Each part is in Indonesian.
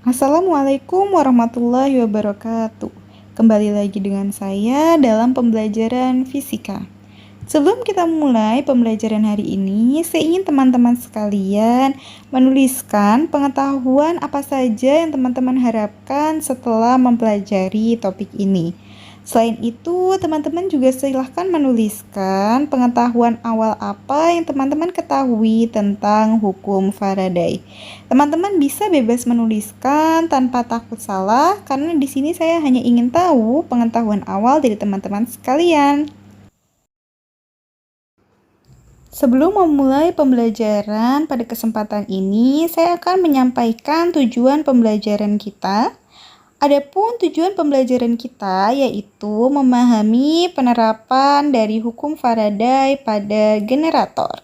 Assalamualaikum warahmatullahi wabarakatuh. Kembali lagi dengan saya dalam pembelajaran fisika. Sebelum kita mulai pembelajaran hari ini, saya ingin teman-teman sekalian menuliskan pengetahuan apa saja yang teman-teman harapkan setelah mempelajari topik ini. Selain itu, teman-teman juga silahkan menuliskan pengetahuan awal apa yang teman-teman ketahui tentang hukum Faraday. Teman-teman bisa bebas menuliskan tanpa takut salah, karena di sini saya hanya ingin tahu pengetahuan awal dari teman-teman sekalian. Sebelum memulai pembelajaran pada kesempatan ini, saya akan menyampaikan tujuan pembelajaran kita. Adapun tujuan pembelajaran kita yaitu memahami penerapan dari hukum Faraday pada generator.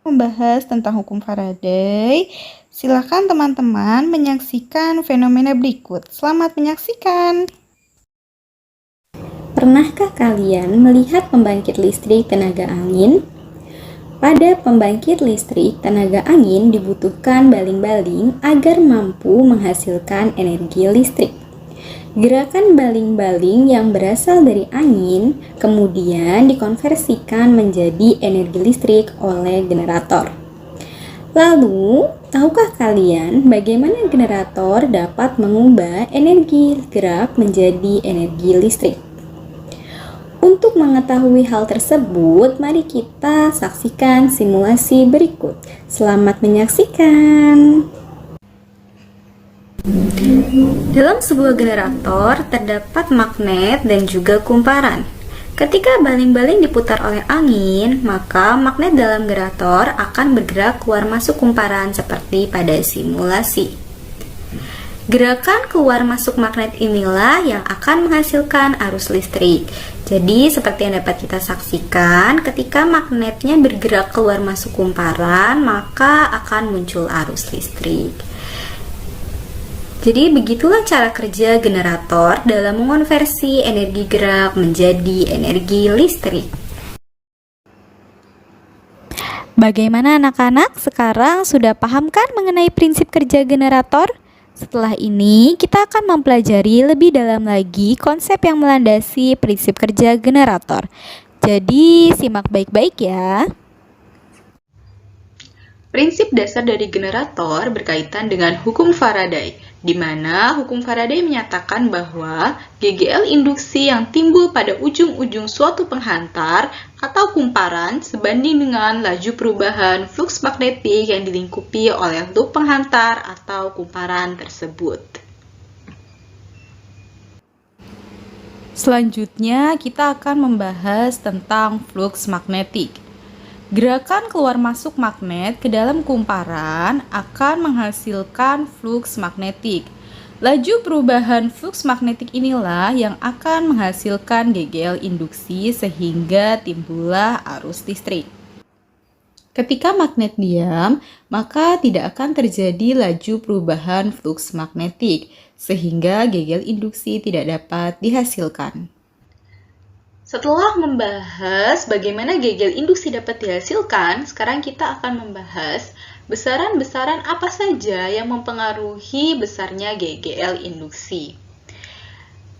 Membahas tentang hukum Faraday, silakan teman-teman menyaksikan fenomena berikut. Selamat menyaksikan. Pernahkah kalian melihat pembangkit listrik tenaga angin? Pada pembangkit listrik tenaga angin dibutuhkan baling-baling agar mampu menghasilkan energi listrik. Gerakan baling-baling yang berasal dari angin kemudian dikonversikan menjadi energi listrik oleh generator. Lalu, tahukah kalian bagaimana generator dapat mengubah energi gerak menjadi energi listrik? Untuk mengetahui hal tersebut, mari kita saksikan simulasi berikut. Selamat menyaksikan. Dalam sebuah generator terdapat magnet dan juga kumparan. Ketika baling-baling diputar oleh angin, maka magnet dalam generator akan bergerak keluar masuk kumparan seperti pada simulasi. Gerakan keluar masuk magnet inilah yang akan menghasilkan arus listrik. Jadi seperti yang dapat kita saksikan, ketika magnetnya bergerak keluar masuk kumparan, maka akan muncul arus listrik. Jadi begitulah cara kerja generator dalam mengonversi energi gerak menjadi energi listrik. Bagaimana anak-anak? Sekarang sudah paham kan mengenai prinsip kerja generator? Setelah ini, kita akan mempelajari lebih dalam lagi konsep yang melandasi prinsip kerja generator. Jadi, simak baik-baik ya. Prinsip dasar dari generator berkaitan dengan hukum Faraday, di mana hukum Faraday menyatakan bahwa GGL induksi yang timbul pada ujung-ujung suatu penghantar atau kumparan sebanding dengan laju perubahan fluks magnetik yang dilingkupi oleh loop penghantar atau kumparan tersebut. Selanjutnya, kita akan membahas tentang fluks magnetik. Gerakan keluar masuk magnet ke dalam kumparan akan menghasilkan fluks magnetik. Laju perubahan fluks magnetik inilah yang akan menghasilkan GGL induksi sehingga timbullah arus listrik. Ketika magnet diam, maka tidak akan terjadi laju perubahan fluks magnetik sehingga GGL induksi tidak dapat dihasilkan. Setelah membahas bagaimana GGL induksi dapat dihasilkan, sekarang kita akan membahas besaran-besaran apa saja yang mempengaruhi besarnya GGL induksi.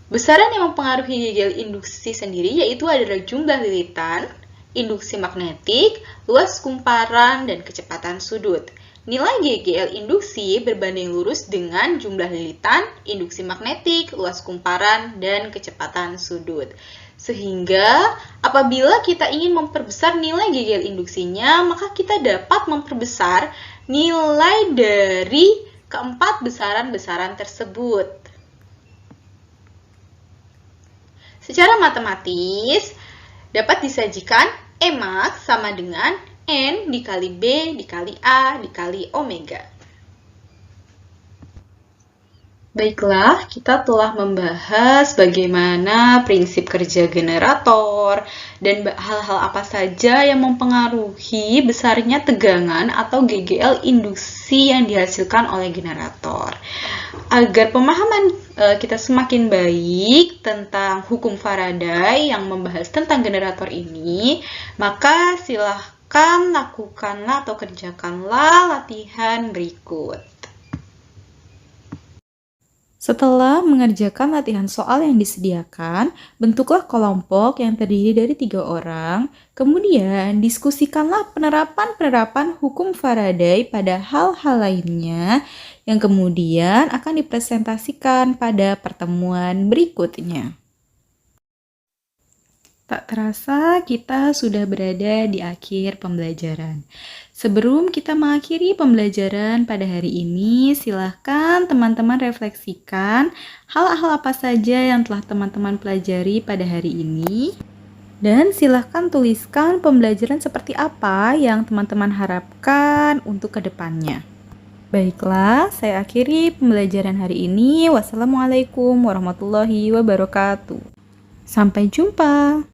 Besaran yang mempengaruhi GGL induksi sendiri yaitu adalah jumlah lilitan, induksi magnetik, luas kumparan, dan kecepatan sudut. Nilai GGL induksi berbanding lurus dengan jumlah lilitan, induksi magnetik, luas kumparan, dan kecepatan sudut. Sehingga apabila kita ingin memperbesar nilai GGL induksinya, maka kita dapat memperbesar nilai dari keempat besaran-besaran tersebut. Secara matematis, dapat disajikan Emax sama dengan N dikali B dikali A dikali omega. Baiklah, kita telah membahas bagaimana prinsip kerja generator dan hal-hal apa saja yang mempengaruhi besarnya tegangan atau GGL induksi yang dihasilkan oleh generator. Agar pemahaman kita semakin baik tentang hukum Faraday yang membahas tentang generator ini, maka silahkan lakukanlah atau kerjakanlah latihan berikut. Setelah mengerjakan latihan soal yang disediakan, bentuklah kelompok yang terdiri dari 3 orang, kemudian diskusikanlah penerapan-penerapan hukum Faraday pada hal-hal lainnya yang kemudian akan dipresentasikan pada pertemuan berikutnya. Tak terasa kita sudah berada di akhir pembelajaran. Sebelum kita mengakhiri pembelajaran pada hari ini, silahkan teman-teman refleksikan hal-hal apa saja yang telah teman-teman pelajari pada hari ini. Dan silahkan tuliskan pembelajaran seperti apa yang teman-teman harapkan untuk kedepannya. Baiklah, saya akhiri pembelajaran hari ini. Wassalamualaikum warahmatullahi wabarakatuh. Sampai jumpa.